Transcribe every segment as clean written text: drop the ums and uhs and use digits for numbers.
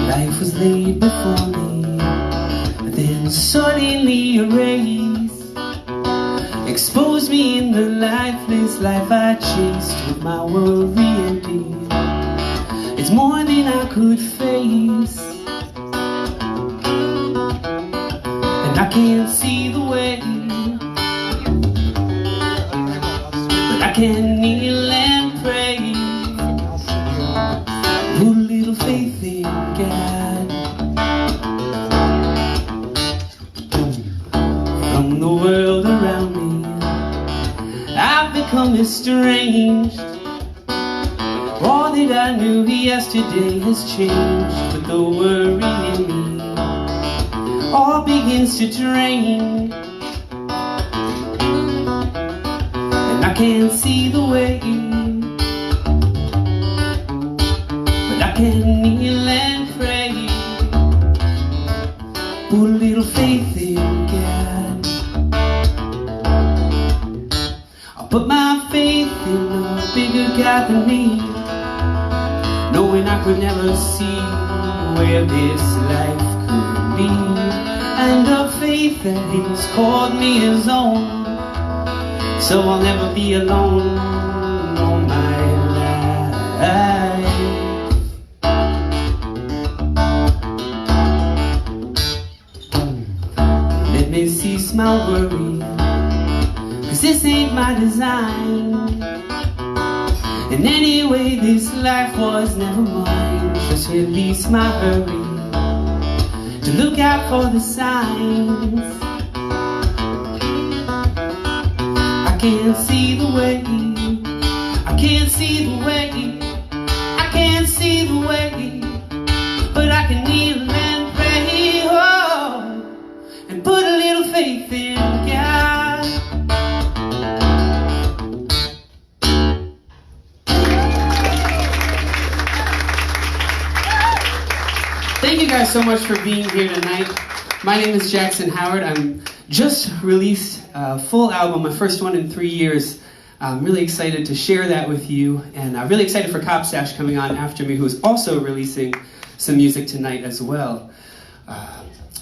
Life was laid before me, then suddenly a race exposed me in the lifeless life I chased with my worry empty. It's more than I could face, and I can't see the way, but I can kneel and pray. Put a little faith in God. From the world around me, I've become estranged. All that I knew yesterday has changed, but the worry in me all begins to drain, and I can't see the way, but I can kneel and pray. Put a little faith in God. I'll put my faith in a bigger God than me, knowing I could never see where this life could lead, and a faith that He's called me His own, so I'll never be alone all my life. Let me cease my worry, 'cause this ain't my design. And anyway, this life was never mine. Just release my hurry to look out for the signs. I can't see the way, I can't see the way, I can't see the way, but I can kneel and pray, oh, and put a little faith in God. Thank you guys so much for being here tonight. My name is Jackson Howard. I'm just released a full album, my first one in 3 years. I'm really excited to share that with you, and I'm really excited for Copstash coming on after me, who's also releasing some music tonight as well.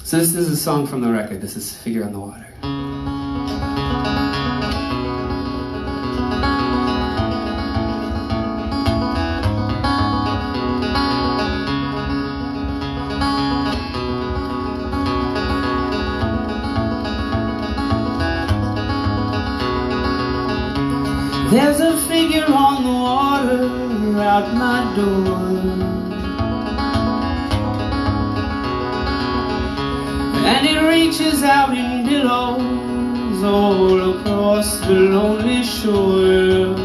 So this is a song from the record. This is Figure on the Water. There's a figure on the water out my door, and it reaches out in billows all across the lonely shore.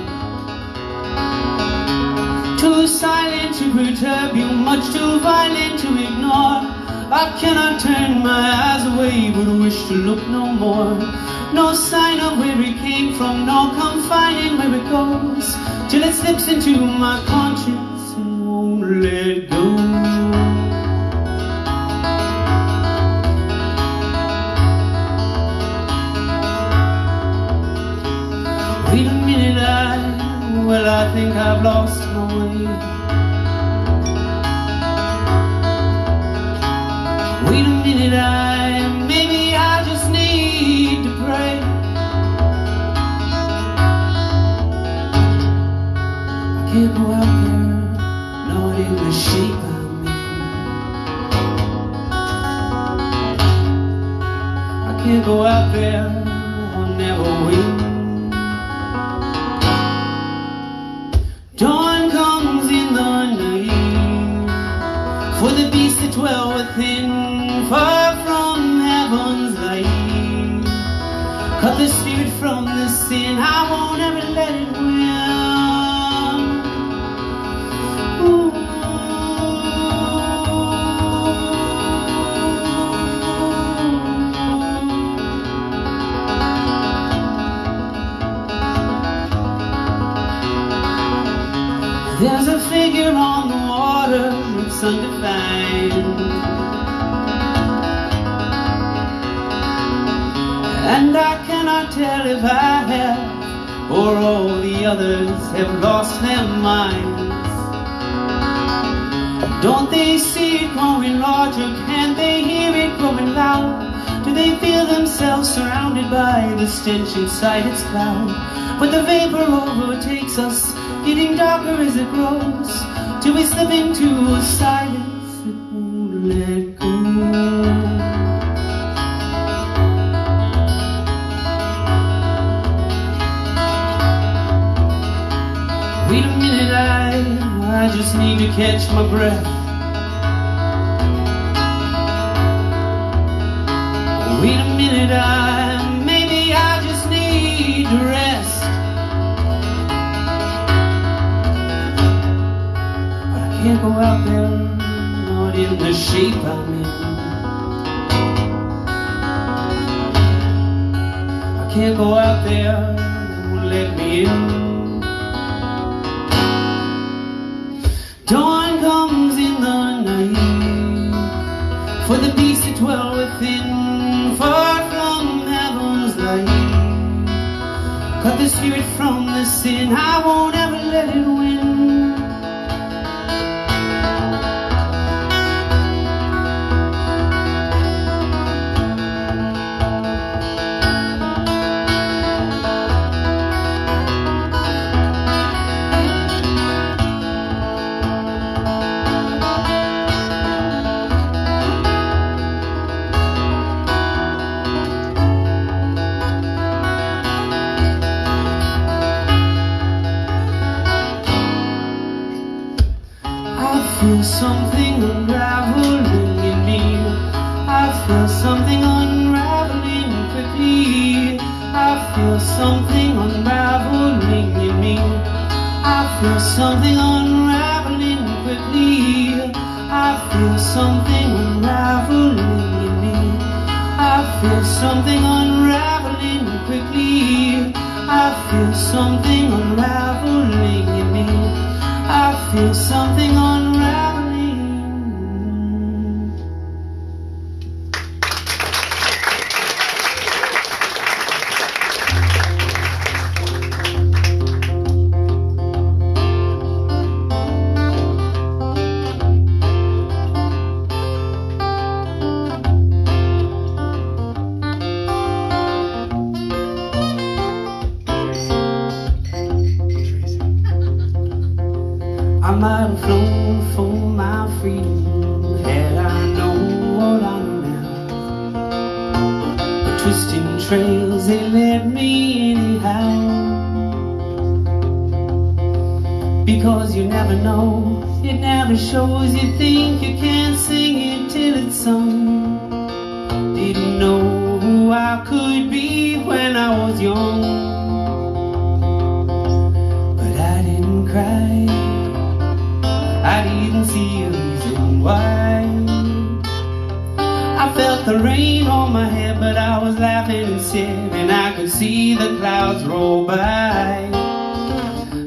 Too silent to perturb you, much too violent to ignore. I cannot turn my eyes away, but wish to look no more. No sign of where it came from, no confining where it goes, till it slips into my conscience and won't let go. Wait a minute, I think I've lost my way. Wait a minute, maybe I just need to pray. I can't go out there, not in the shape I'm in. I can't go out there, I'll never win. Dawn comes in the night for the beasts that dwell within, far from heaven's light. Cut the spirit from the sin, I won't ever let it win. Ooh. There's a figure on the water, it's undefined, and I cannot tell if I have or all the others have lost their minds. Don't they see it growing larger? Can they hear it growing loud? Do they feel themselves surrounded by the stench inside its cloud? But the vapor overtakes us, getting darker as it grows, till we slip into a silence that won't let go. Wait a minute, I just need to catch my breath. Wait a minute, maybe I just need to rest. But I can't go out there, not in the shape I'm in. I can't go out there, they won't let me in. Dawn comes in the night, for the beasts that dwell within, far from heaven's light. Cut the spirit from the sin, I won't ever let it win. I feel something unraveling in me. I feel something unraveling quickly. I feel something unraveling in me. I feel something unraveling quickly. I feel something unraveling in me. I feel something unraveling quickly. I feel something unraveling in me. I feel something unraveling. I might have flown for my freedom had I known what I know now. But twisting trails, they led me anyhow. Because you never know, it never shows. You think you can't sing it till it's sung. Didn't know who I could be when I was young. But I didn't cry, I didn't see a reason why. I felt the rain on my head, but I was laughing instead, and I could see the clouds roll by.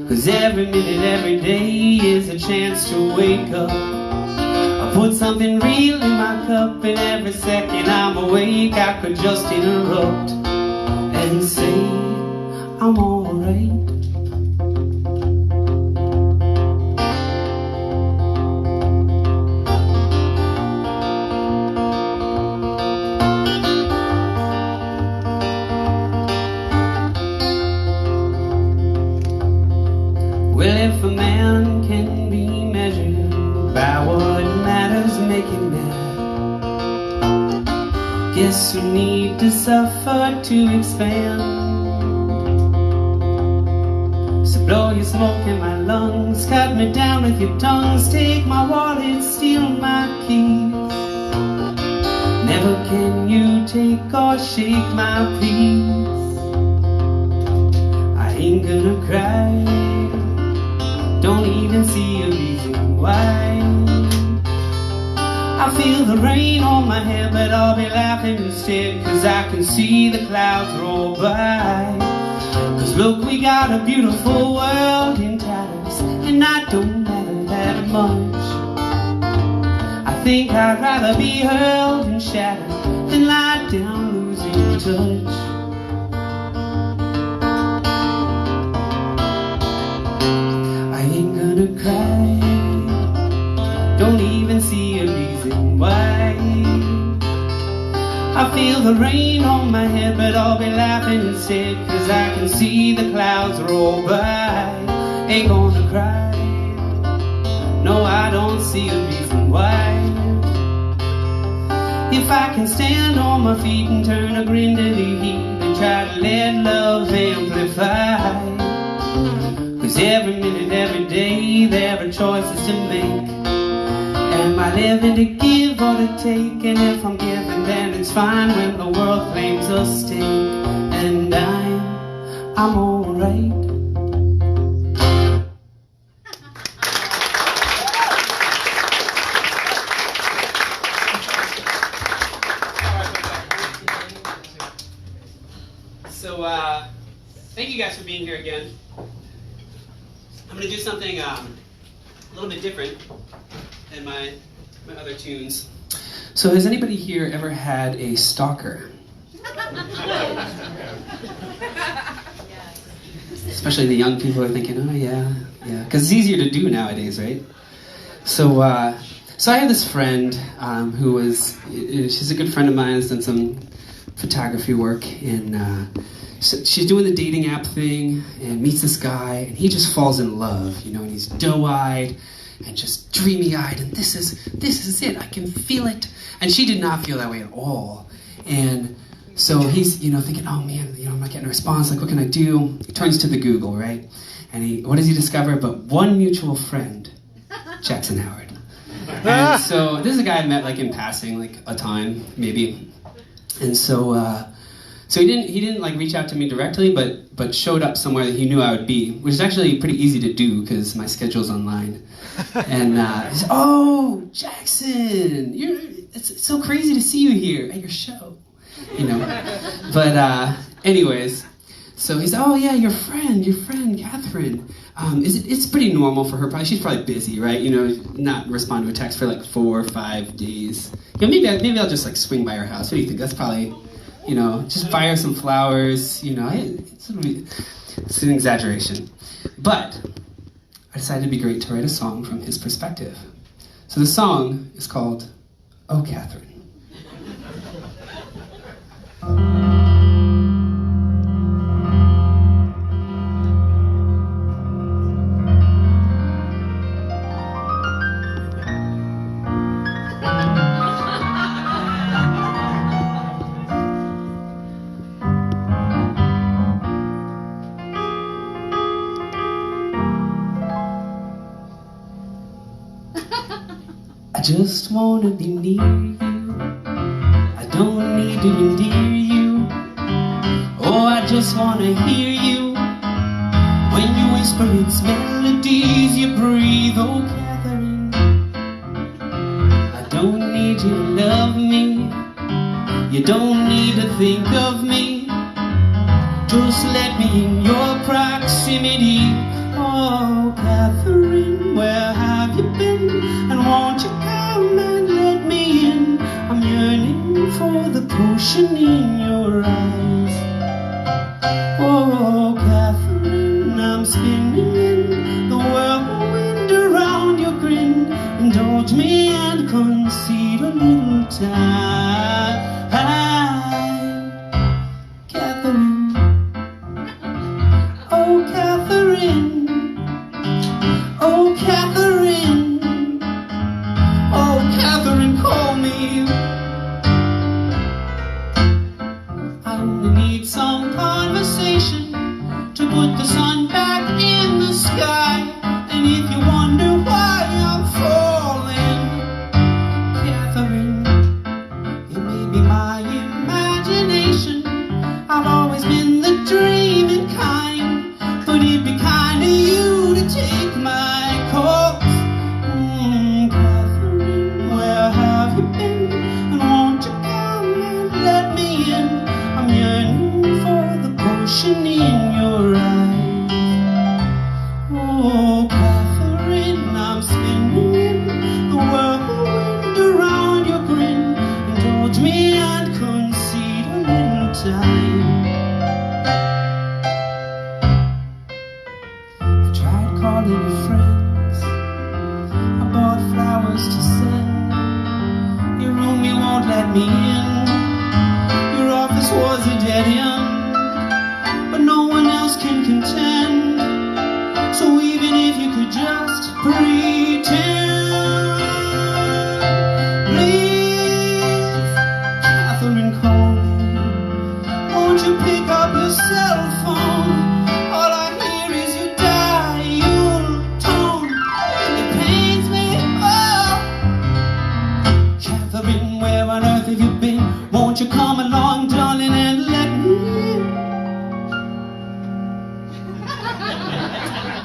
'Cause every minute, every day is a chance to wake up. I put something real in my cup, and every second I'm awake I could just interrupt and say I'm alright. Well, if a man can be measured by what matters make him mad, guess we need to suffer to expand. So blow your smoke in my lungs, cut me down with your tongues, take my wallet, steal my keys. Never can you take or shake my peace. I ain't gonna cry, don't even see a reason why. I feel the rain on my head, but I'll be laughing instead, 'cause I can see the clouds roll by. 'Cause look, we got a beautiful world in tatters, and I don't matter that much. I think I'd rather be hurled and shattered than lie down losing touch. rain on my head, but I'll be laughing instead, 'cause I can see the clouds roll by. Ain't gonna cry, no, I don't see a reason why. If I can stand on my feet and turn a grin to the heat and try to let love amplify. 'Cause every minute, every day, there are choices to make. Am I living to give or to take? And if I'm giving, then it's fine when the world claims a stake. And I'm alright. So, thank you guys for being here again. I'm going to do something a little bit different than my other tunes. So, has anybody here ever had a stalker? Especially the young people are thinking, oh yeah, because it's easier to do nowadays, right? So I have this friend who was, she's a good friend of mine, has done some photography work, and so she's doing the dating app thing and meets this guy, and he just falls in love, you know, and he's doe-eyed and just dreamy-eyed, and this is it, I can feel it. And she did not feel that way at all. And so he's, you know, thinking, oh man, you know, I'm not getting a response, like what can I do? He turns to the Google, right? And what does he discover but one mutual friend, Jackson Howard. And so this is a guy I met like in passing, like a time, maybe. And so he didn't like reach out to me directly, but showed up somewhere that he knew I would be, which is actually pretty easy to do because my schedule's online. And he said, "Oh, Jackson, it's so crazy to see you here at your show," you know. But anyways, so he said, "Oh yeah, your friend, Catherine. It's pretty normal for her. Probably she's probably busy, right? You know, not respond to a text for like 4 or 5 days. You know, maybe I'll just like swing by her house. What do you think? That's probably, you know, just buy her some flowers. You know, it's an exaggeration, but I decided it'd be great to write a song from his perspective. So the song is called "Oh, Catherine." I just wanna be near you. I don't need to endear you. Oh, I just wanna hear you. When you whisper its melodies, you breathe. Oh, Catherine, I don't need you to love me. You don't need to think of me. Just let me in your proximity. Oh, Catherine, where have you been? And won't you come and let me in? I'm yearning for the potion in your eyes. Oh, Catherine, I'm spinning in the whirlwind around your grin. Indulge me and concede a little time. Catherine, oh, Catherine. Oh, Catherine, oh, Catherine, call me. I only need some conversation to put the sun back in the sky. And if you wonder why I'm falling, Catherine, it may be my imagination. I've always been the dreaming kind, but it'd be kind of you to take my calls. Catherine, where have you been? And won't you come and let me in? I'm yearning for the potion in your eyes. Oh, Catherine, I'm spinning in the whirlwind around your grin. Indulge me and concede a little time. I tried calling your friends, I bought flowers to send. Your room, you won't let me in. You're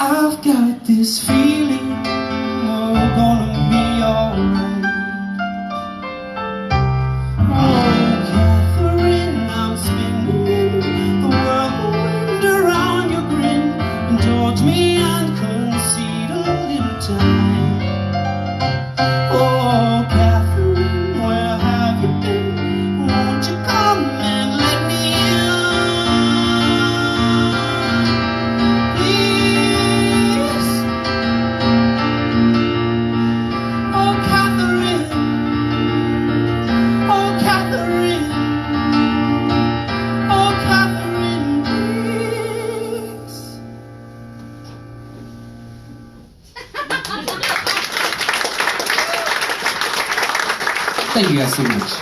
I've got this feeling we're gonna be alright. Oh, Catherine, I'm spinning the whirlwind around your grin. Indulge me and concede a little time. Oh, Catherine, where have you been? Won't you come and let me in? Please. Oh, Catherine. Oh, Catherine. Oh, Catherine, please. Thank you guys so much.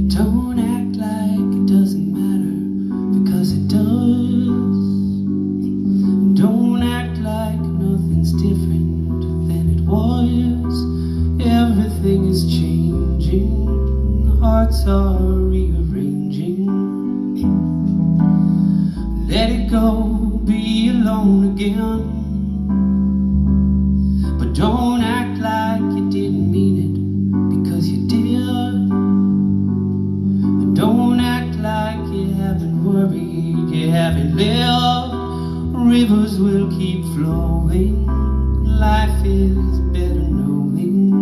Don't act like it doesn't matter, because it does. Don't act like nothing's different than it was. Everything is changing, hearts are rearranging. Let it go, be alone again. But don't act like you didn't mean it, because you did. Don't act like you haven't worried, you haven't lived. Rivers will keep flowing, life is better knowing.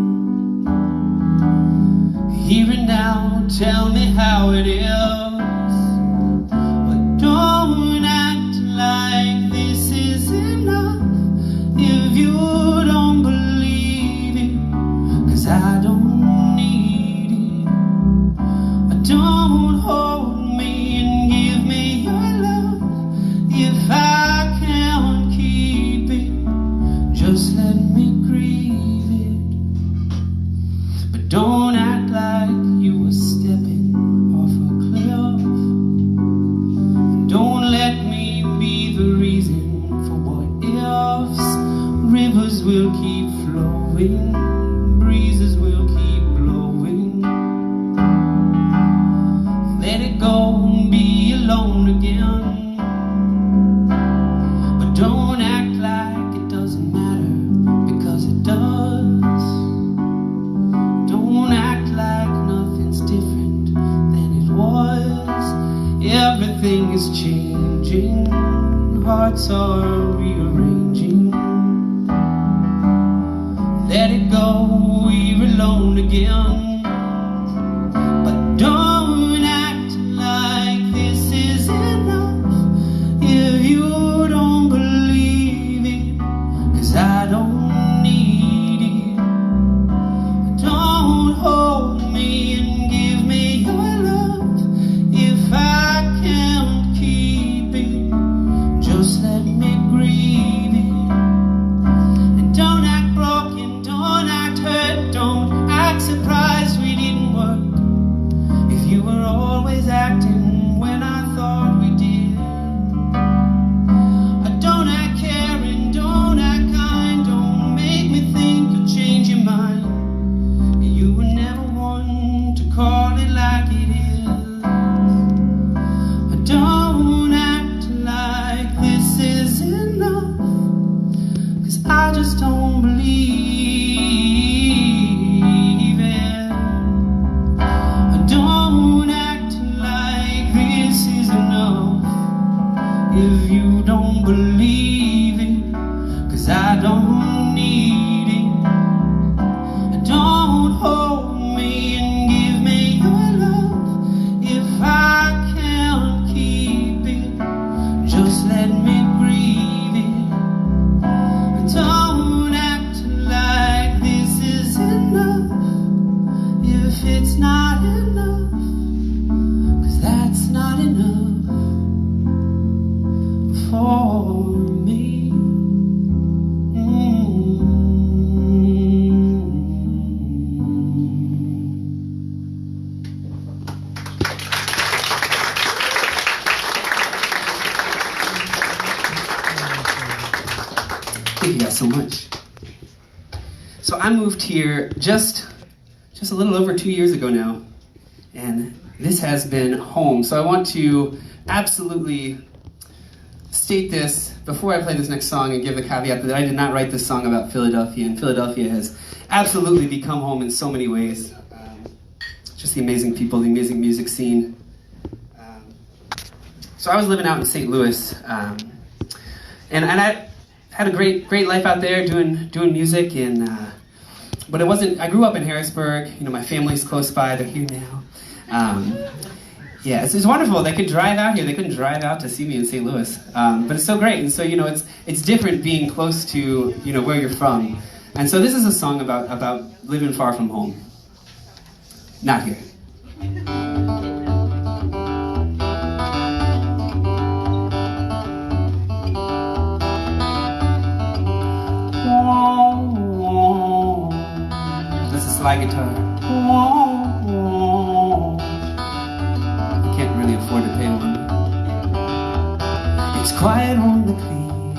Here and now, tell me how it is. But don't act like this is enough. If you don't believe it, 'cause I don't need it. Don't hold me and give me your love. If I can't keep it, just let me grieve it. But don't act like you were stepping off a cliff. Don't let me be the reason for what ifs. Rivers will keep flowing, breezes will keep blowing. Let it go and be alone again. But don't act like it doesn't matter, because it does. Don't act like nothing's different than it was. Everything is changing, hearts are rearranging. Let it go, we're alone again. But don't act like this is enough. If you don't believe it, 'cause I don't need it. Don't hold me and give me your love. If I can't keep it, just let me grieve it. And don't act broken, don't act hurt, don't act surprised we didn't work. If you were always acting when I thought we did. Don't act caring, don't act kind, don't make me think you'll change your mind. You were never one to call it like it is. Don't act like this is enough, 'cause I just don't believe it. Don't act like this is enough. If you don't believe it, 'cause I don't need it. Don't hold me and give me your love. If I can't keep it, just let me grieve it. Don't act like this is enough. If it's not enough, 'cause that's not enough for me. Thank you guys so much. So I moved here just a little over 2 years ago now, and this has been home. So I want to absolutely state this before I play this next song and give the caveat that I did not write this song about Philadelphia, and Philadelphia has absolutely become home in so many ways. Just the amazing people, the amazing music scene. So I was living out in St. Louis, and I had a great life out there doing music, and but it wasn't. I grew up in Harrisburg. You know, my family's close by. They're here now. Yeah, it's wonderful. They could drive out here. They couldn't drive out to see me in St. Louis, but it's so great. And so you know, it's different being close to where you're from. And so this is a song about living far from home. Not here. That's a slide guitar. I can't really afford to pay one. It's quiet on the clean,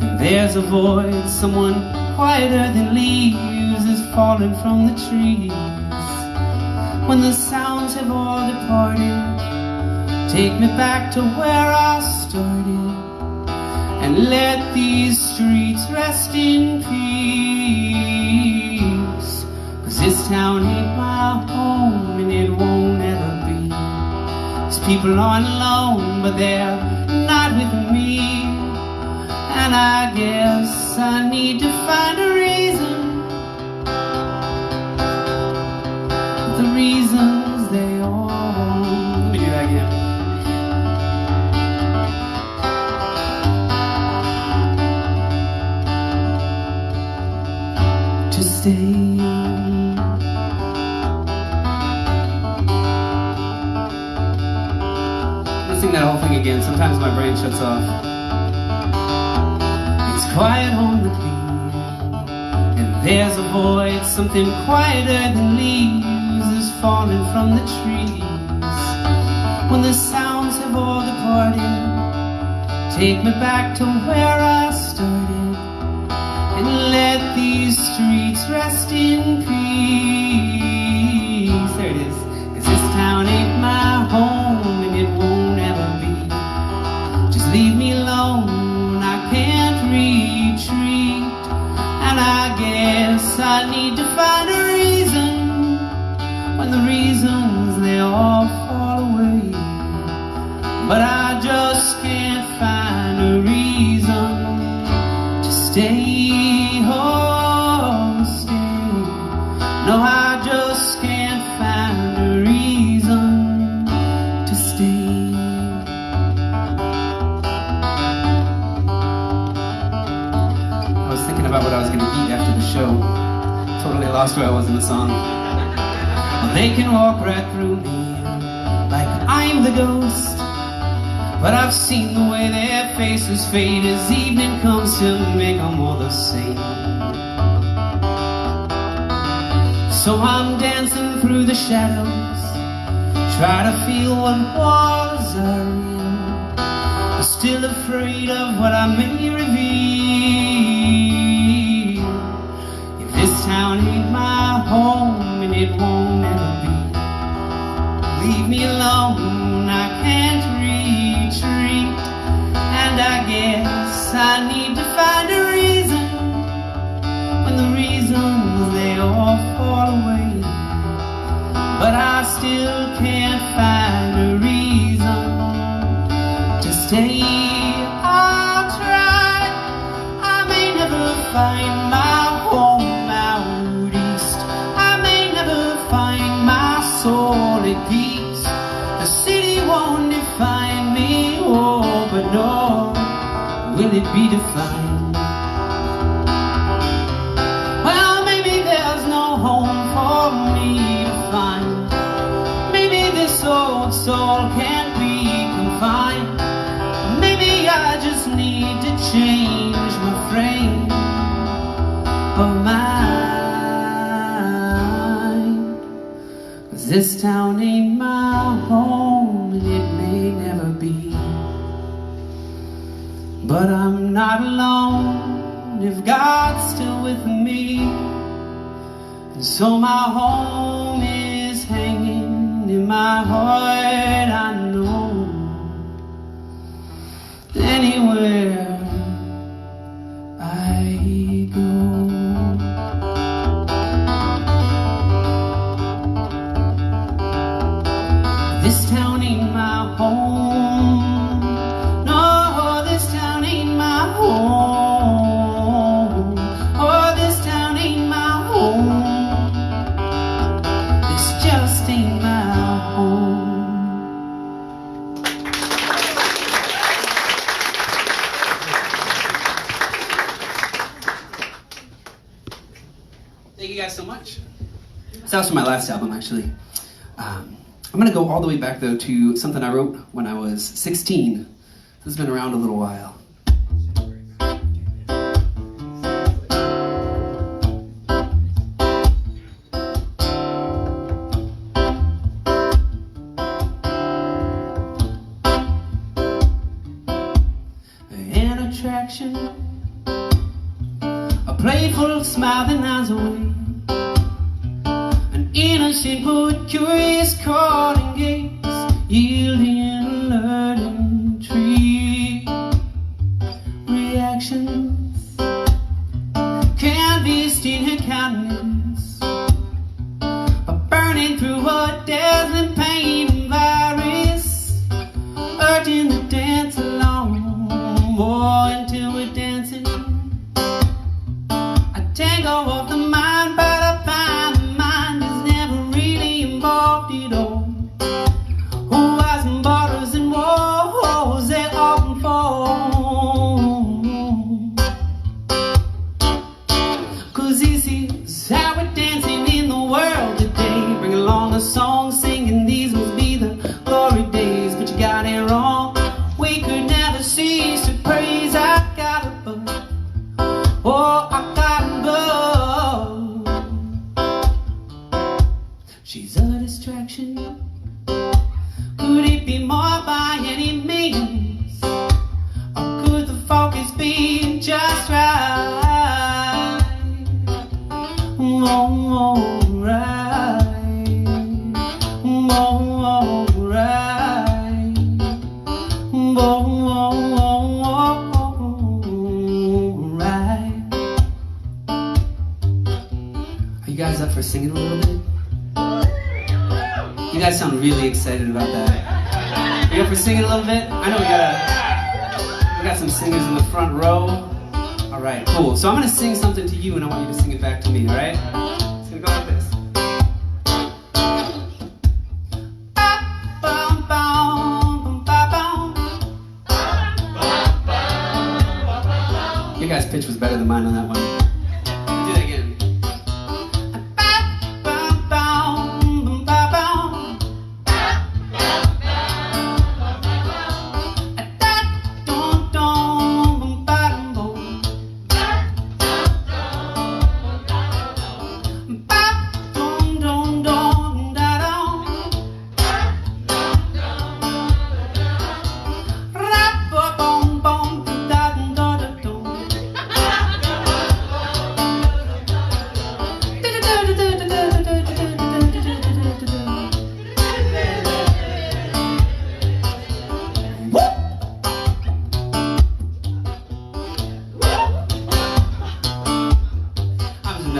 and there's a voice. Someone quieter than leaves is falling from the trees. When the sounds have all departed, take me back to where I started, and let these streets rest in peace. 'Cause this town ain't my home, and it won't ever be. These people aren't alone, but they're not with me. And I guess I need to find a reason. But the reasons they all... Let me do that again. Stay. Let's sing that whole thing again. Sometimes my brain shuts off. It's quiet on the clean, and there's a void. Something quieter than leaves is falling from the trees. When the sounds have all departed, take me back to where I started, and let these streets rest in peace. There it is. 'Cause this town ain't my home, and it won't ever be. Just leave me alone, I can't retreat. And I guess I need to find a reason, when the reasons they all fall away. But I just can't find a reason to stay. No, I just can't find a reason to stay. I was thinking about what I was going to eat after the show. Totally lost where I was in the song. Well, they can walk right through me like I'm the ghost, but I've seen the way their faces fade as evening comes to make them all the same. So I'm dancing through the shadows, try to feel what was real, but still afraid of what I may reveal. If this town ain't my home, and it won't ever be, leave me alone, I can't retreat. And I guess I need to find a reason, when the reasons they all fall away. But I still can't find a reason to stay. I'll try, I may never find my home out east. I may never find my soul at peace. The city won't define me, oh, but no, will it be defined? Soul can't be confined. Maybe I I just need to change my frame of mind. 'Cause this town ain't my home, and it may never be. But I'm not alone if God's still with me. And so my home is hanging in my heart, I know. Anywhere I go. This town ain't my home. No, this town ain't my home. Oh, this town ain't my home. This just ain't my home. Thank you guys so much. So that was from my last album, actually. I'm going to go all the way back, though, to something I wrote when I was 16. This has been around a little while. An attraction, a playful smiling eyes away, an innocent but curious calling gaze, yielding and alerting tree reactions, canvassed in her countenance, a burning through a dazzling pain virus, urging to dance along, more until we're dancing. I tango of the mind, but I find the mind is never really involved at all. Whys and borders and woes, they often fall. 'Cause this is how we're dancing in the world today. Bring along a song singing, these must be the glory days. But you got it wrong, we could never cease to praise. I got above, oh, I got above. She's a distraction. Could it be more by any means? Or could the focus be just right? Are you guys up for singing a little bit? You guys sound really excited about that. Are you up for singing a little bit? I know we got some singers in the front row. All right, cool. So I'm gonna sing something to you, and I want you to sing it back to me. All right? It's gonna go like this. Your guys' pitch was better than mine on that one. Do that again.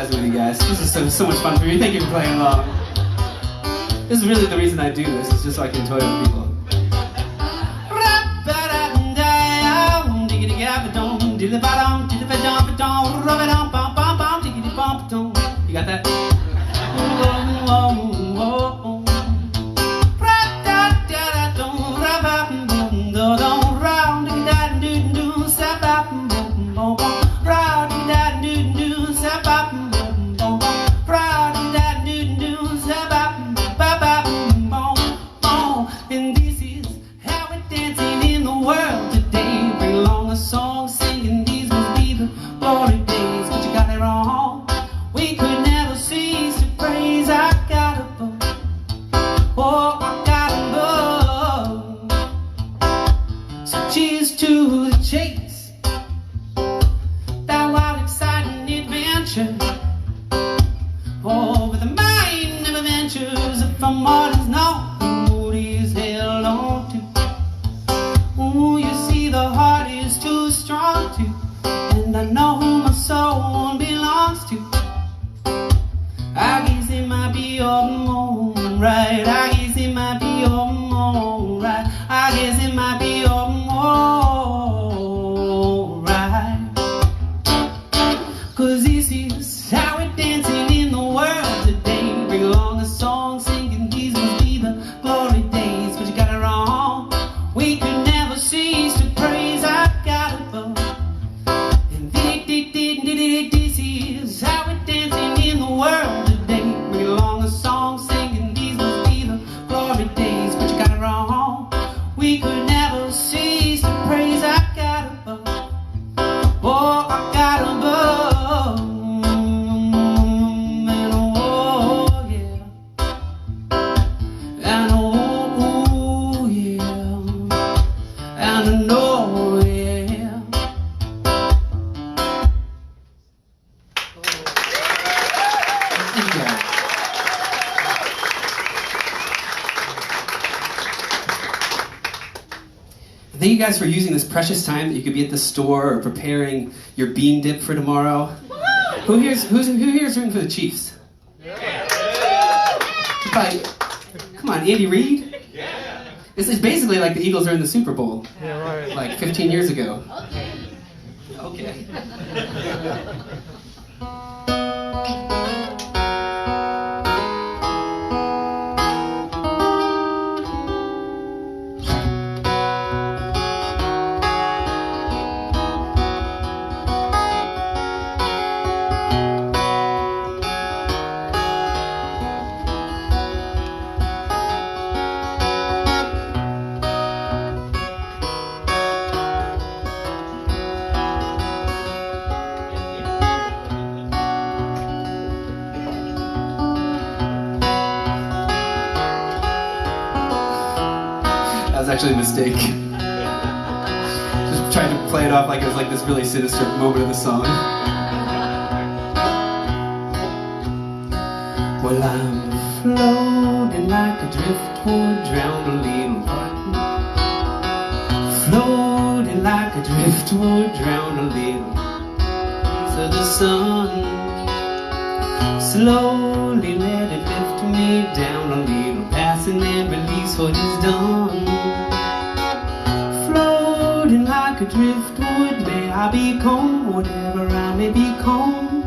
With you guys. This is so much fun for me. Thank you for playing along. This is really the reason I do this, is just so I can toy with people. You got that? In these you guys for using this precious time that you could be at the store or preparing your bean dip for tomorrow. Who here's rooting for the Chiefs? Come on, Andy Reid? It's basically like the Eagles are in the Super Bowl. Like 15 years ago. Okay. That was actually a mistake. Just trying to play it off like it was like this really sinister moment of the song. Well, I'm floating like a driftwood, drowned a little while. Floating like a driftwood, drowned a little to the sun. Slowly let it lift me down a little, pass and then release what is done. Floating like a driftwood, may I become whatever I may become.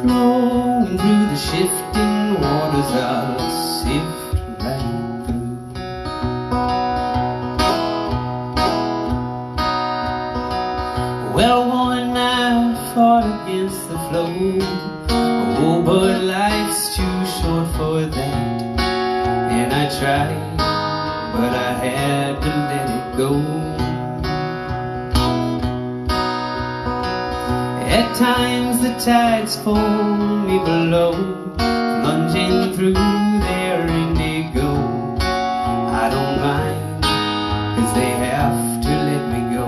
Flowing through the shifting waters, I'll sift right through. Well, one night I fought against the flow. Oh, but life's too short for that. And I tried, but I had to let it go. At times the tides pull me below, plunging through their indigo. I don't mind, 'cause they have to let me go.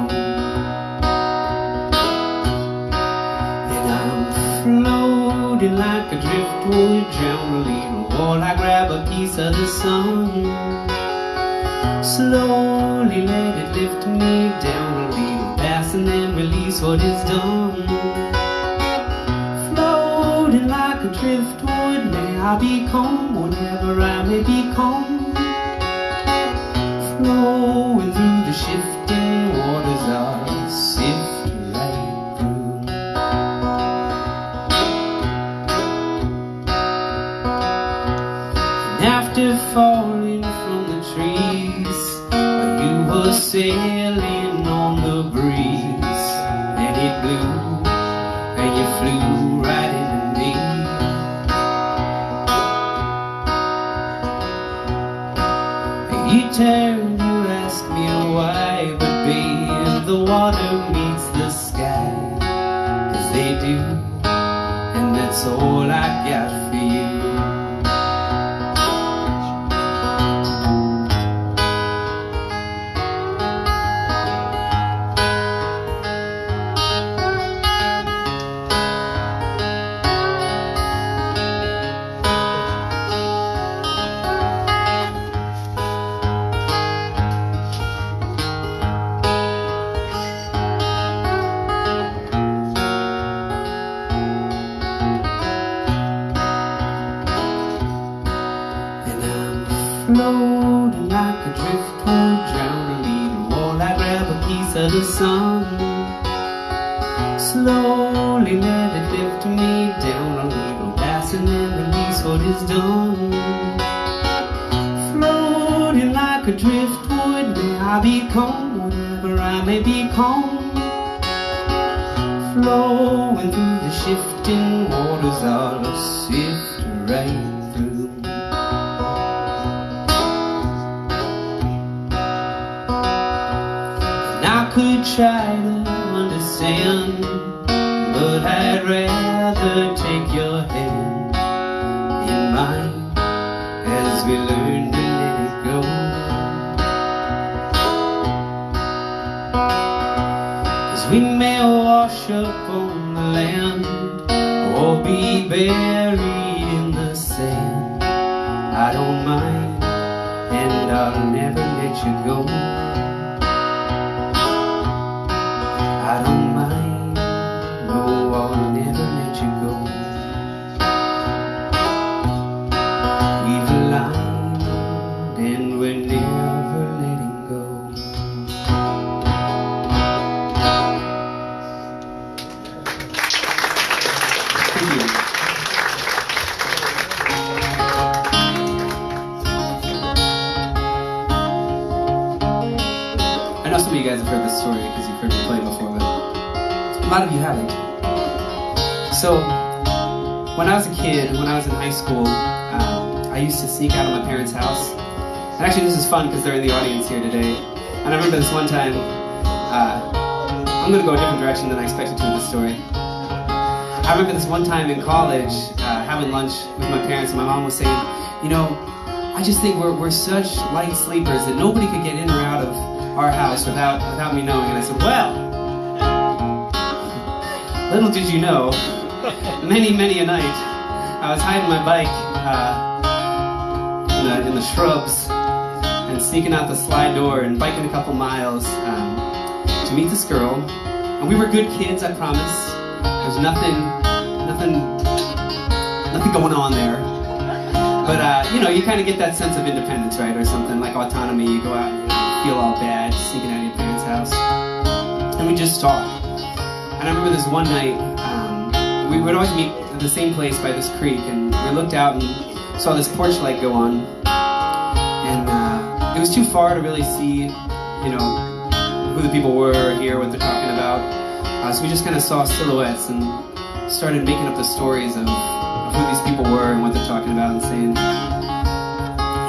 And I'm floating like a driftwood, drown a little, while I grab a piece of the sun. Slowly let it lift me down a little, pass and then release what is done. Floating like a driftwood, may I become whatever I may become. Flowing through the shifting waters, I'll sift right through. And after falling from the trees, you were sailing on the breeze, and it blew, and you flew right into me. You turned, you asked me why, but babe, the water meets the sky, as they do, and that's all I got for you. Floating like a driftwood, drown a little, while I grab a piece of the sun. Slowly let it lift me down a little, pass and then release what is done. Floating like a driftwood, may I become whatever I may become. Flowing through the shifting waters, I'll sift right through. I could try to understand, but I'd rather take your hand in mine as we learn to let it go. 'Cause we may wash up on the land or be buried in the sand. I don't mind, and I'll never let you go. heard this story because you've heard me play before, but a lot of you haven't. So, when I was a kid, when I was in high school, I used to sneak out of my parents' house. And actually this is fun because they're in the audience here today. And I remember this one time, I'm going to go a different direction than I expected to with this story. I remember this one time in college, having lunch with my parents, and my mom was saying, you know, I just think we're such light sleepers that nobody could get in or out of our house without me knowing. And I said, well, little did you know, many a night, I was hiding my bike in the shrubs and sneaking out the slide door and biking a couple miles to meet this girl. And we were good kids, I promise. There's nothing going on there. But, you know, you kind of get that sense of independence, right? Or something like autonomy. You go out and feel all bad, sneaking out of your parents' house. And we just talk. And I remember this one night, we would always meet at the same place by this creek, and we looked out and saw this porch light go on. And it was too far to really see, you know, who the people were or hear what they're talking about. So we just kind of saw silhouettes and started making up the stories of who these people were and what they're talking about, and saying,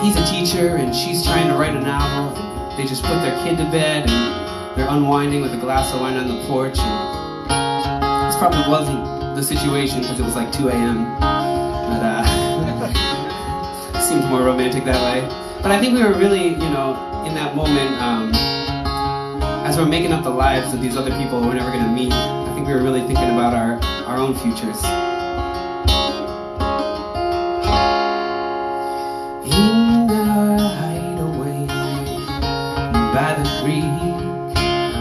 he's a teacher and she's trying to write a novel. And they just put their kid to bed and they're unwinding with a glass of wine on the porch. And this probably wasn't the situation because it was like 2 a.m. But it seemed more romantic that way. But I think we were really, you know, in that moment, as we're making up the lives of these other people we're never going to meet, I think we were really thinking about our own futures. In our hideaway by the creek,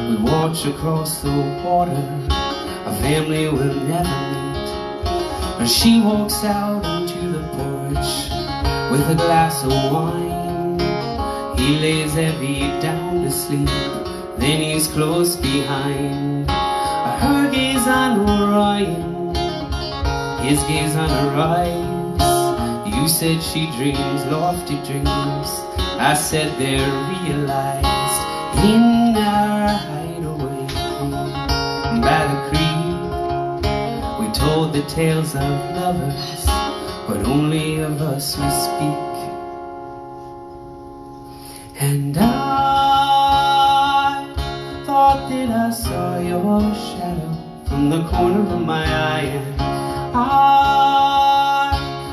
we watch across the water, a family we'll never meet. And she walks out onto the porch with a glass of wine. He lays heavy down to sleep, then he's close behind. Her gaze on Orion, his gaze on a rise. You said she dreams lofty dreams, I said they're realized. In our hideaway by the creek, we told the tales of lovers, but only of us we speak. And I thought that I saw your shadow from the corner of my eye, and I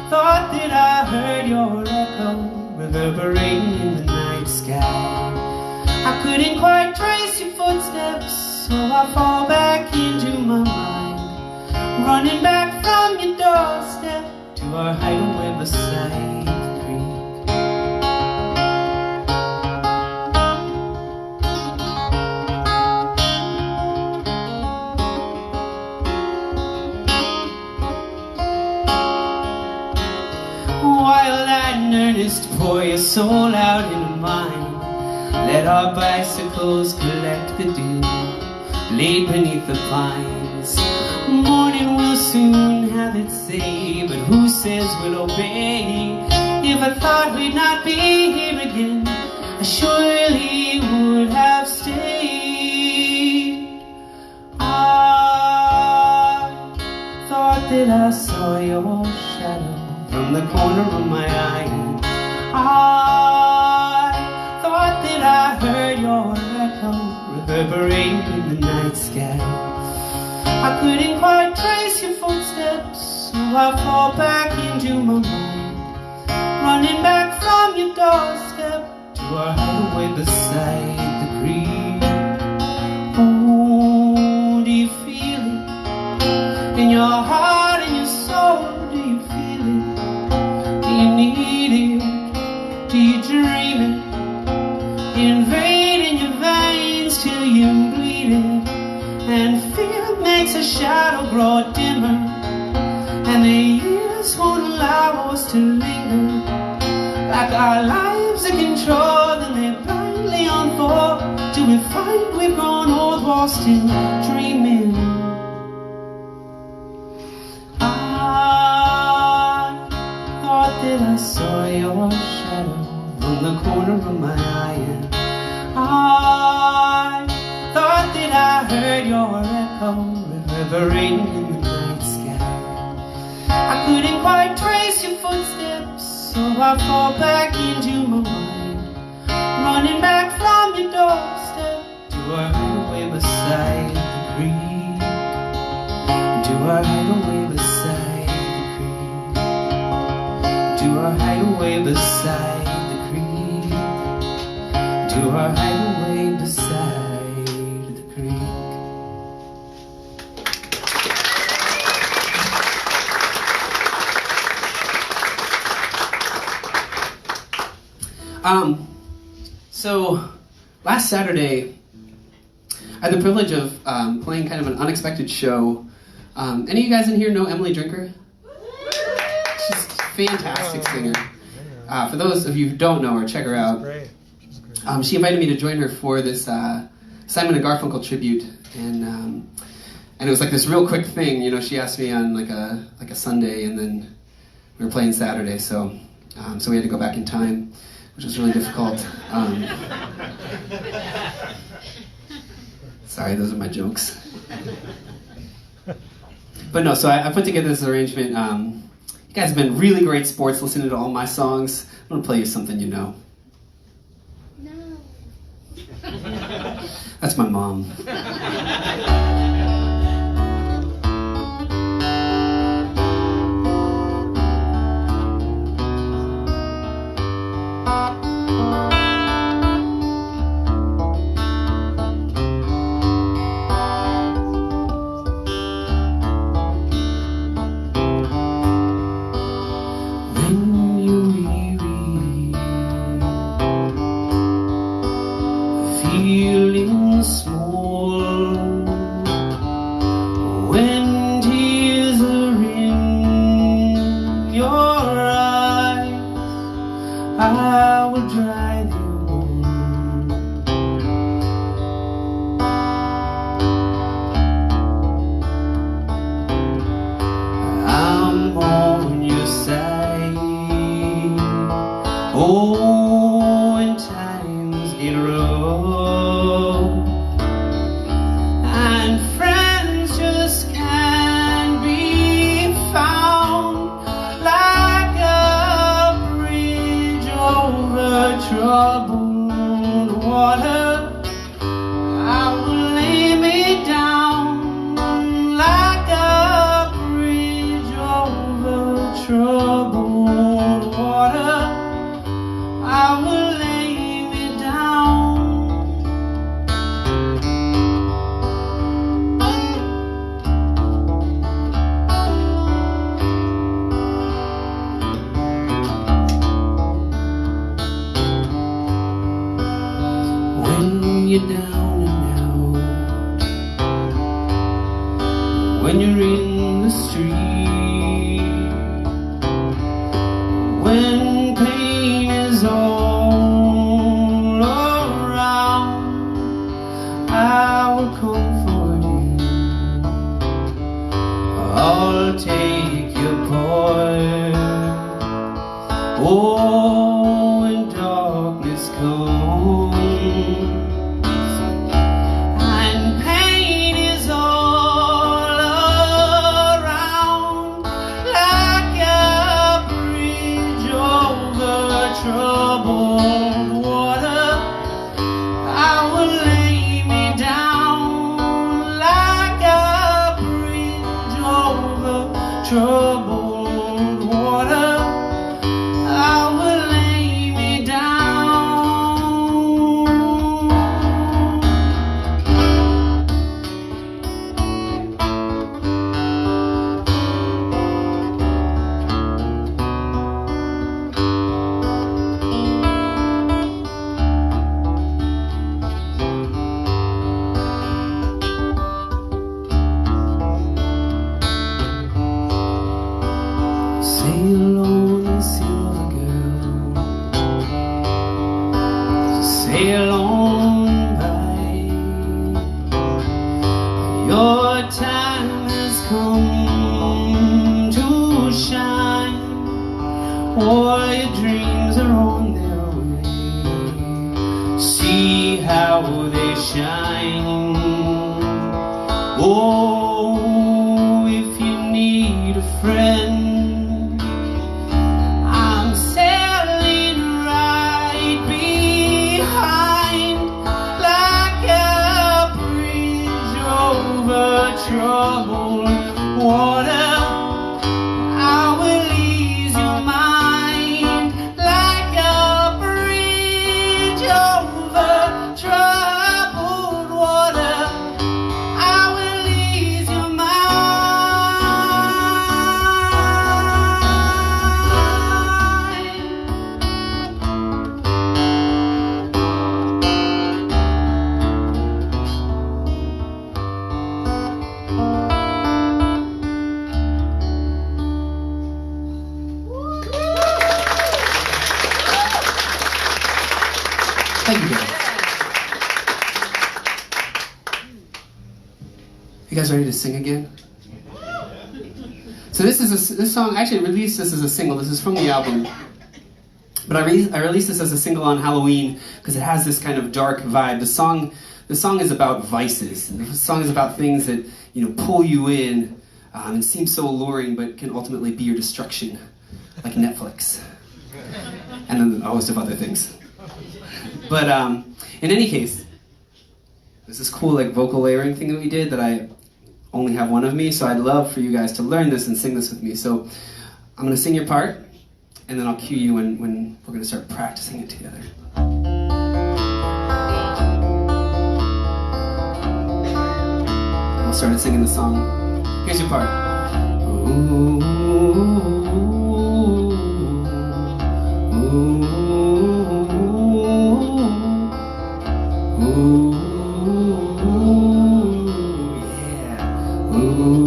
thought that I heard your echo reverberating in the night sky. I couldn't quite trace your footsteps, so I fall back into my mind, running back from your doorstep to our hideaway beside the creek. Wild-eyed and earnest, pour your soul out into mine. Let our bicycles collect the dew laid beneath the pines. Morning will soon have its say, but who says we'll obey? If I thought we'd not be here again, I surely would have stayed. I thought that I saw your shadow from the corner of my eye, and I thought that I heard your echo reverberating in the night sky. I couldn't quite trace your footsteps, so I fall back into my mind, running back from your doorstep to our hideaway beside the creek. Oh, do you feel it in your heart and your soul? Do you feel it? Do you need it? Do you dream it? Invading your veins till you bleed it, and fear makes a shadow grow dimmer, and the years won't allow us to linger. Like our lives are controlled and they blindly unfold, till we find we've grown old while still dreaming. I thought that I saw your shadow from the corner of my eye, and I red river rain in the night sky. I couldn't quite trace your footsteps, so I fall back into my mind, running back from your doorstep to our hideaway beside the creek, to our hideaway beside the creek, to our hideaway beside the creek, to our hideaway beside the creek. So last Saturday, I had the privilege of playing kind of an unexpected show. Any of you guys in here know Emily Drinker? She's a fantastic singer. For those of you who don't know her, check her out. She invited me to join her for this Simon and Garfunkel tribute, and it was like this real quick thing. You know, she asked me on like a Sunday, and then we were playing Saturday, so we had to go back in time, which was really difficult. Sorry, those are my jokes. But no, so I put together this arrangement. You guys have been really great sports listening to all my songs. I'm going to play you something you know. No. That's my mom. Feeling small when tears are in your eyes, I will drive you home. I'm on your side. Oh, when times get rough and friends just can't be found, like a bridge over troubled water, I will lay me down, like a bridge over troubled water, I will lay me down. When you're down and out, when you're in the street, when pain is all around, I will comfort you, I'll take your part. Oh, when darkness comes and pain is all around, like a bridge over troubled water, I will lay me down, like a bridge over troubled water, I will lay me down. Sail on, silver girl, sail on by. Your time has come to shine. All your dreams are on their way. See how they shine. Oh, if you need a friend, I'm sailing right behind, like a bridge over troubled water. I will ease your mind, like a bridge over troubled water. I will ease your mind. Thank you guys. You guys ready to sing again? So this song, actually I released this as a single. This is from the album. But I released this as a single on Halloween because it has this kind of dark vibe. The song is about vices. The song is about things that, pull you in and seem so alluring but can ultimately be your destruction, like Netflix. And then a host of other things. But in any case, there's this cool vocal layering thing that we did that I only have one of me, so I'd love for you guys to learn this and sing this with me. So I'm going to sing your part, and then I'll cue you when we're going to start practicing it together. I started singing the song. Here's your part. Ooh, ooh, ooh, yeah. Ooh,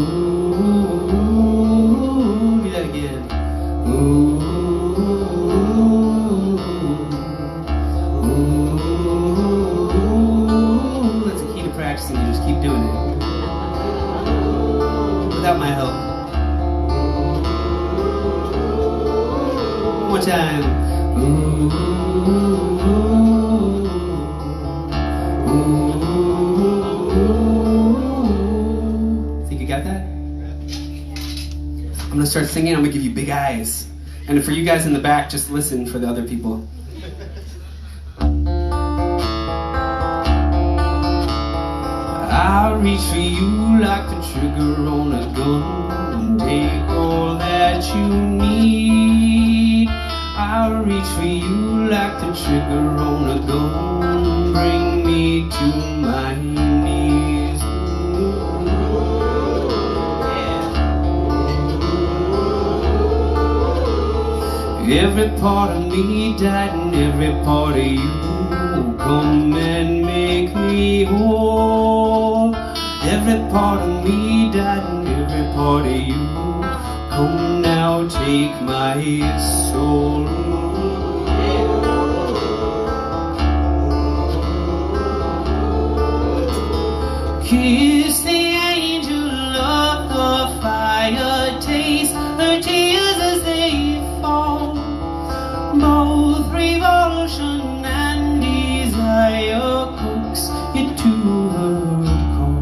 do that again. Ooh, that's a key to practicing. You just keep doing it without my help. One more time. Ooh, think you got that? I'm gonna start singing. I'm gonna give you big eyes, and for you guys in the back, just listen for the other people. I'll reach for you like the trigger on a gun and take all that you need. I'll reach for you like the trigger on a gun, bring me to my knees. Yeah. Every part of me died and every part of you come and make me whole. Every part of me died and every part of you come now take my soul. Kiss the angel of the fire, taste her tears as they fall. Both revulsion and desire coax you to her call.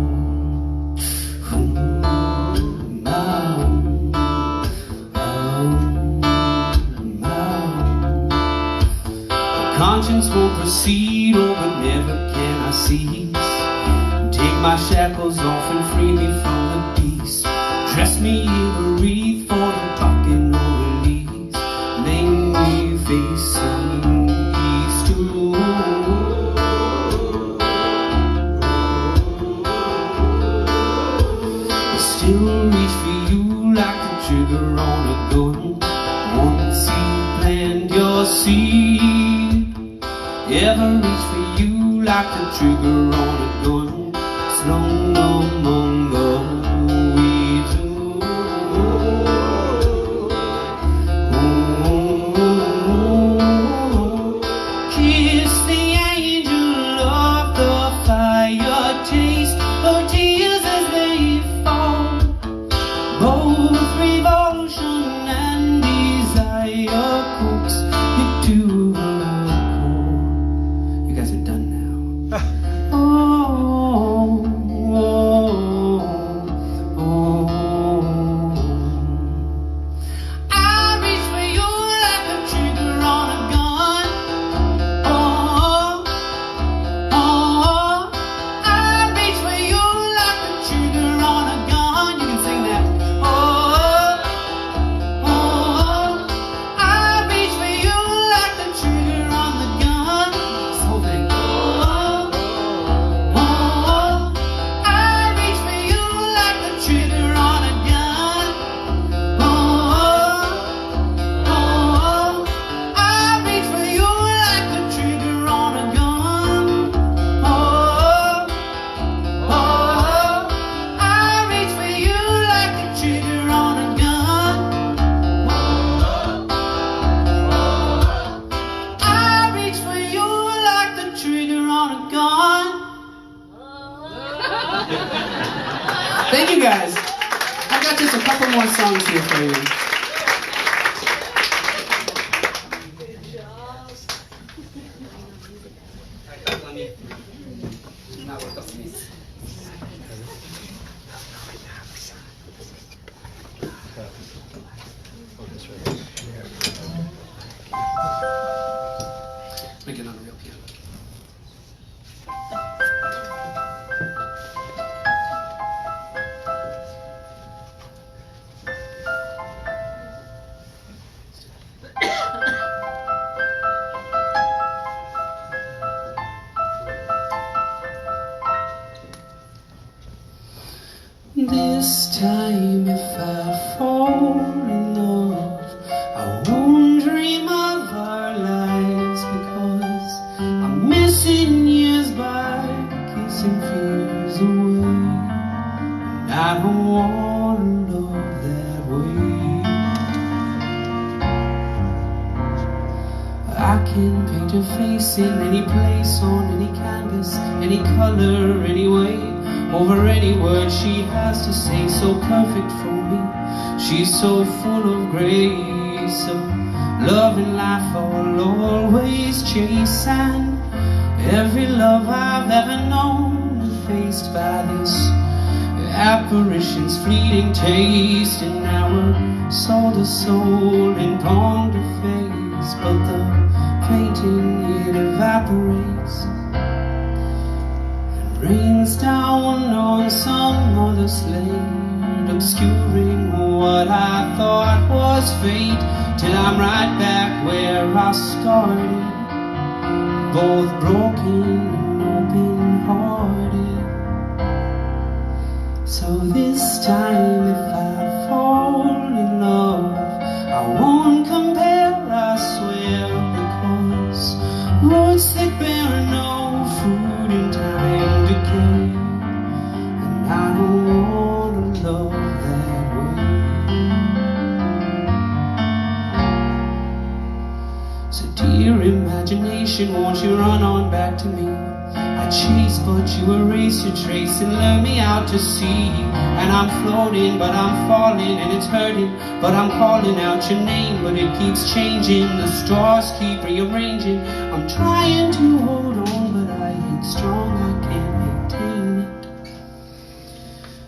Conscience won't proceed, oh, but never can I cease. Take my shackles off and free me from the beast. Dress me in a wreath for the talking or release. Lay me facing east to still reach for you like the trigger on a gun. Once you plant your seed, ever reach for you like the trigger on a gun. Slung among the weeds. Kiss the angel of the fire, taste her tears as they fall. Both revulsion and desire coax you to her core. You guys are done now. Oh. Thank you guys. I've got just a couple more songs here for you. Let me get on a real piano. This time if I fall in love, I won't dream of our lives, because I'm missing years by kissing fears away, and I don't want to love that way. I can paint her face in any place, on any canvas, any color, any way, over any word she has to say. So perfect for me, she's so full of grace, so love and life I'll always chase. And every love I've ever known effaced by this apparition's fleeting taste. And now we're soul to soul and palm to face, but the painting, it evaporates, rains down on some other slate, obscuring what I thought was fate, till I'm right back where I started, both broken and open-hearted. So this time if I fall in love, I won't compare, I swear, because words that bear no fruit in time decay, and I don't want to love that way. So dear imagination, won't you run on back to me? I chase, but you erase your trace and lure me out to sea. And I'm floating, but I'm falling, and it's hurting, but I'm calling out your name, but it keeps changing. The stars keep rearranging. I'm trying to hold on, but I ain't strong, I can't maintain it.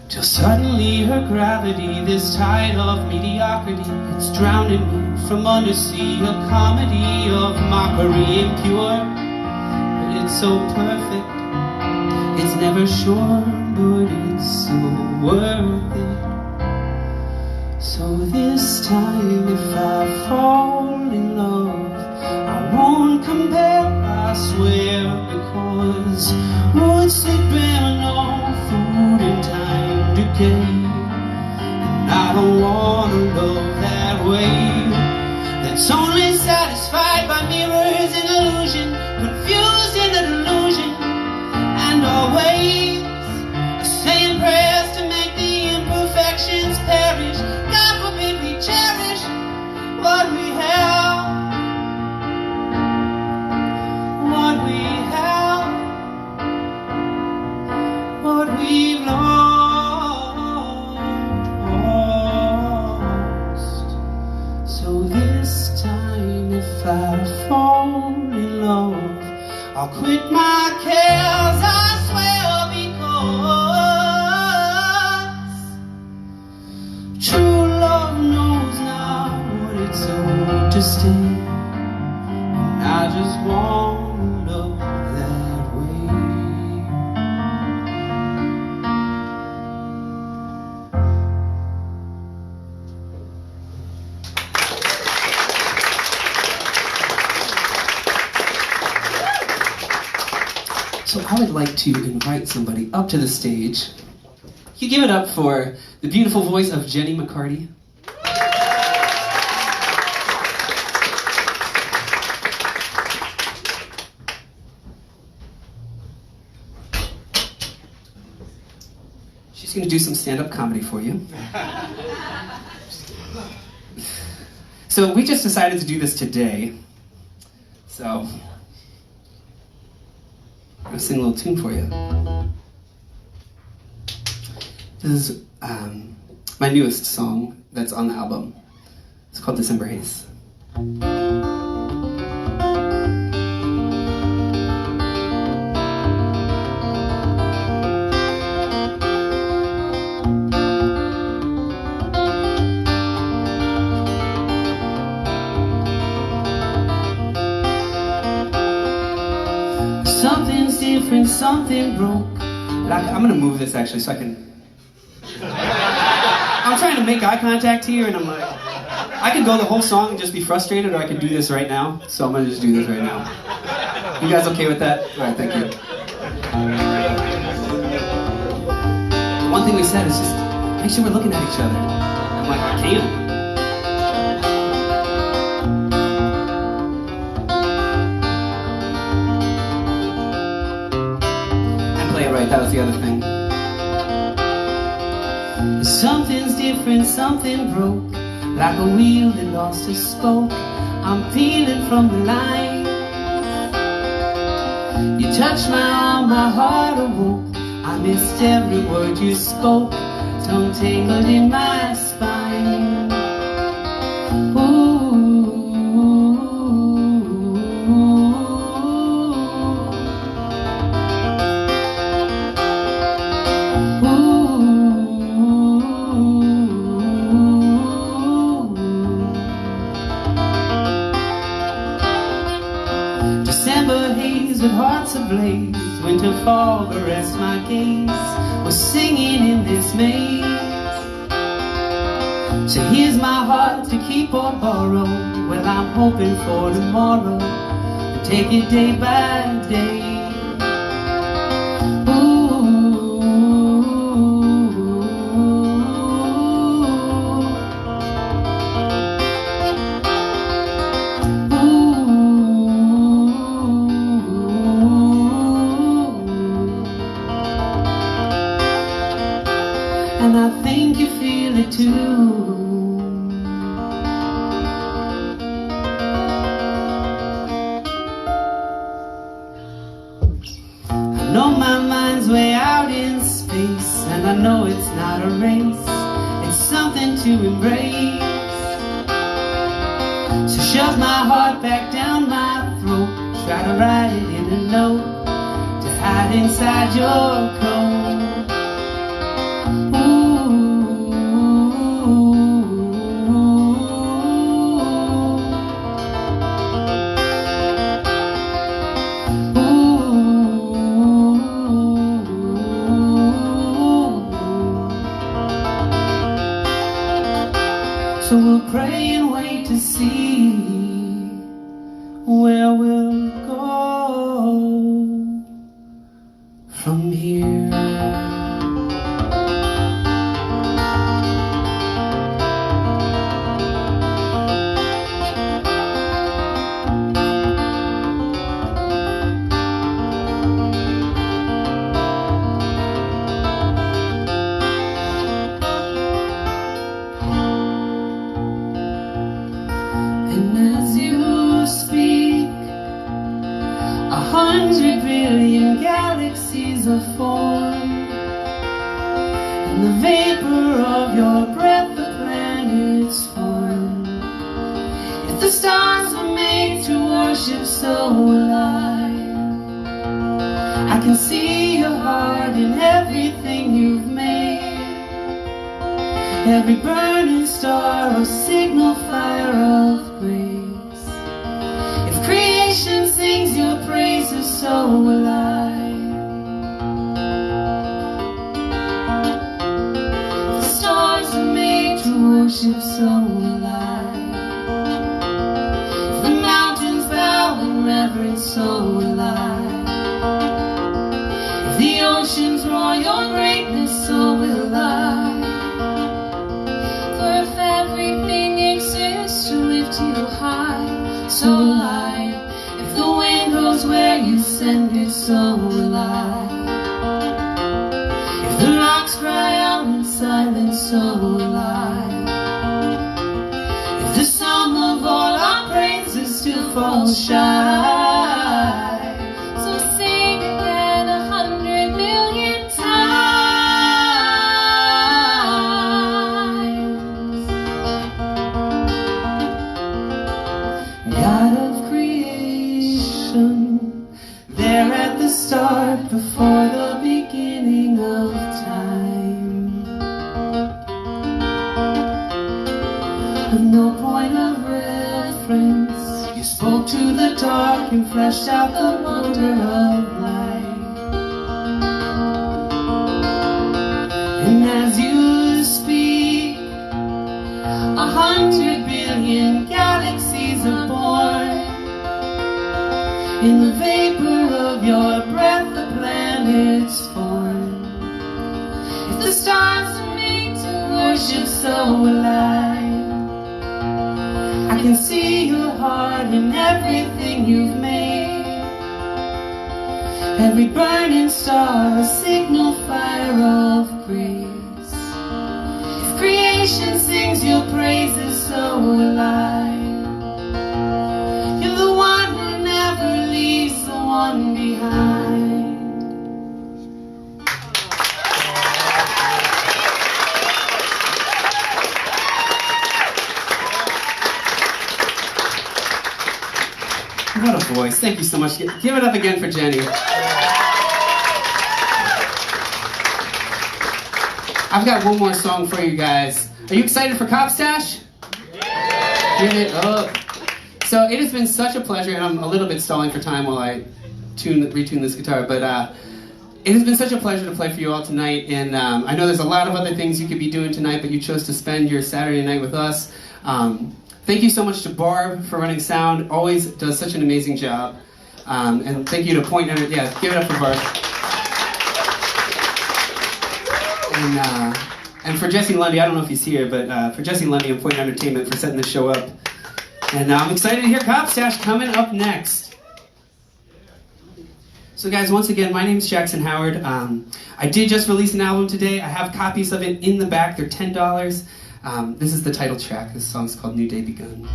Till suddenly her gravity, this tide of mediocrity, it's drowning me from undersea. A comedy of mockery, impure, but it's so perfect. It's never sure, but it's so worth it. So this time if I fall in love, I won't compare, I swear, because words that bear no fruit in time decay, and I don't want to love that way. That's only satisfied by mirrors and illusion, confused in the delusion, and always saying prayers to make the imperfections perish. God forbid we cherish what we have, what we have, what we've lost. So this time if I fall in love, I'll quit my cares, I swear, because true love knows not what it's owed to stay, and I just want to love that way. So I would like to invite somebody up to the stage. You give it up for the beautiful voice of Jenny McCarty. She's going to do some stand-up comedy for you. So we just decided to do this today. So I'm going to sing a little tune for you. This is my newest song that's on the album. It's called December Haze. Something's different, something broke. I'm gonna move this actually so I can. I'm trying to make eye contact here, and I'm like, I could go the whole song and just be frustrated, or I could do this right now. So I'm gonna just do this right now. You guys okay with that? All right, thank you. One thing we said is just make sure we're looking at each other. I'm like, I can't. Right, that was the other thing. Something's different, something broke, like a wheel that lost a spoke. I'm peeling from the line. You touched my arm, my heart awoke. I missed every word you spoke, tongue tangled in my spine. Ooh. December haze with hearts ablaze, winter fog arrests my gaze. We're singing in this maze. So here's my heart to keep or borrow. Well, I'm hoping for tomorrow, and take it day by day. And I think you feel it too. I know my mind's way out in space, and I know it's not a race, it's something to embrace. So shove my heart back down my throat, try to write it in a note to hide inside your coat. So we'll pray and wait to see where we'll go from here. And as you speak, 100 billion galaxies are formed. In the vapor of your breath, the planets form. If the stars were made to worship, so will I. I can see your heart in everything you've made. Every burning star or signal fire of grace. If creation sings your praises, so will I. If the stars are made to worship, so will I. If the mountains bow in reverence, so will I. If the oceans roar your greatness, so will I. For if everything exists to lift you high, so will I. If the wind goes where you send it, so will I. If the rocks cry out in silence, so will I. If the sum of all our praises still falls shy, so sing again 100 million times. difference. You spoke to the dark and fleshed out the wonder of life. And as you speak, 100 billion galaxies are born. In the vapor of your breath, the planets form. If the stars are made to worship, so will I. I can see your heart in everything you've made. Every burning star a signal fire of grace. If creation sings your praises, so will I. You're the one who never leaves the one behind. What a voice. Thank you so much. Give it up again for Jenny. I've got one more song for you guys. Are you excited for Cop Stash? Give it up. So it has been such a pleasure, and I'm a little bit stalling for time while I retune this guitar, but it has been such a pleasure to play for you all tonight, and I know there's a lot of other things you could be doing tonight, but you chose to spend your Saturday night with us. Thank you so much to Barb for running sound. Always does such an amazing job. And thank you to Point Entertainment. Yeah, give it up for Barb. And for Jesse Lundy, I don't know if he's here, but for Jesse Lundy and Point Entertainment for setting this show up. And I'm excited to hear Cop Stash coming up next. So guys, once again, my name is Jackson Howard. I did just release an album today. I have copies of it in the back. They're $10. This is the title track. This song's called New Day Begun.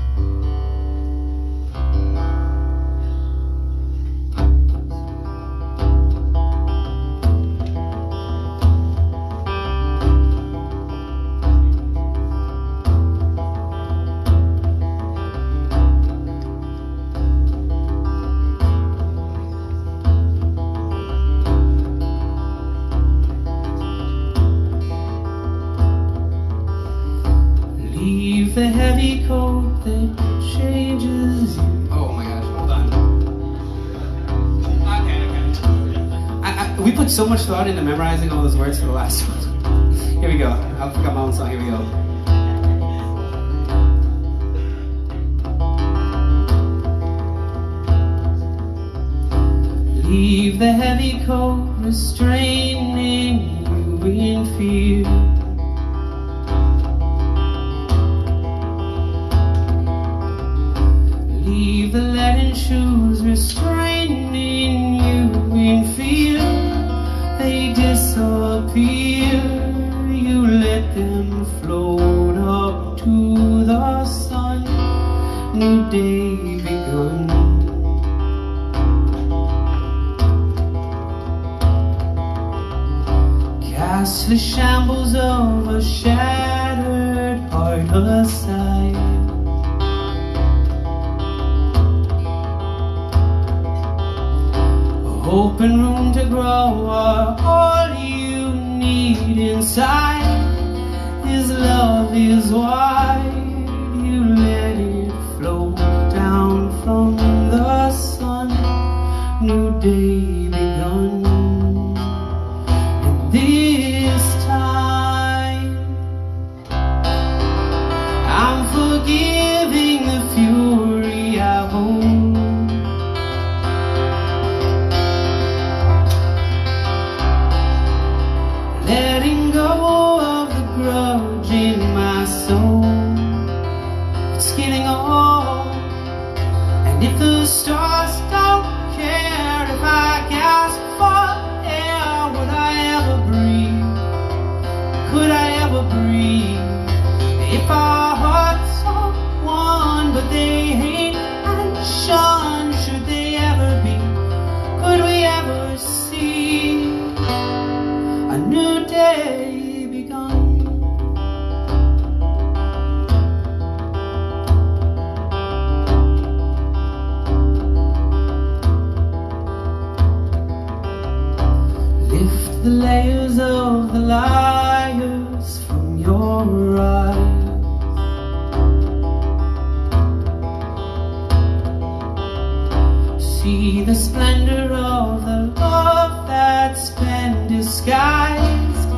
Leave the heavy coat that changes you. Oh my gosh, hold on. Okay. We put so much thought into memorizing all those words for the last one. Here we go. I forgot my own song. Here we go. Leave the heavy coat restraining you in fear. Leave the leaden shoes restraining you in fear. They disappear. You let them float up to the sun. New day begun. Cast the shambles of a shattered heart aside. Open room to grow are all you need inside. His love is wide. You let it flow down from the sun. New day begun. And this time I'm forgiving the fury I hold. Letting go of the grudge in my soul. It's getting old. And if the stars don't care, if I gasp for air, would I ever breathe? Could I ever breathe? If our hearts are one, but they hate and shun, should they ever be? Could we ever see a new day begun? Lift the layers of the liars from your eyes. the splendor of the love that's been disguised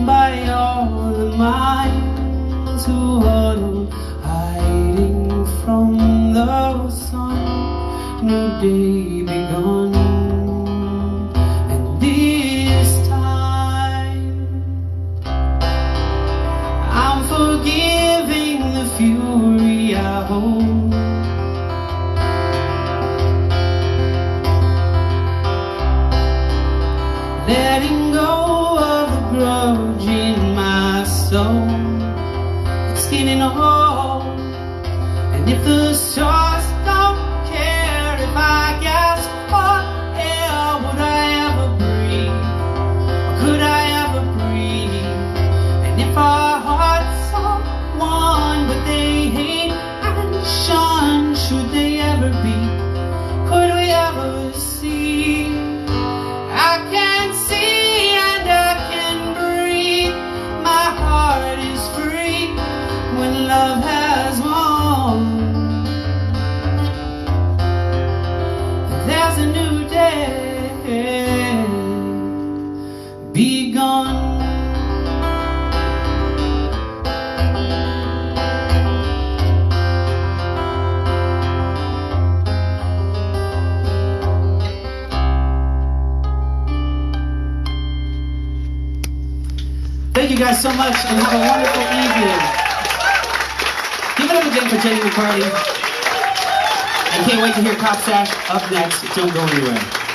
by all the minds who huddle, hiding from the sun. New day begun, and this time I'm forgiving the fury I hold. Letting go of the grudge in my soul. It's getting old, and if the stars don't care if I gasp for air, would I ever breathe? Or could I ever breathe? And if our hearts are one, but they hate and shun, should they ever be? Could we ever see? I can see and I can breathe. My heart is free when love has won. There's a new day begun. Thank you guys so much, and have a wonderful evening. Give it up again for Jenny McCarty. I can't wait to hear Cop Sash up next. Don't go anywhere.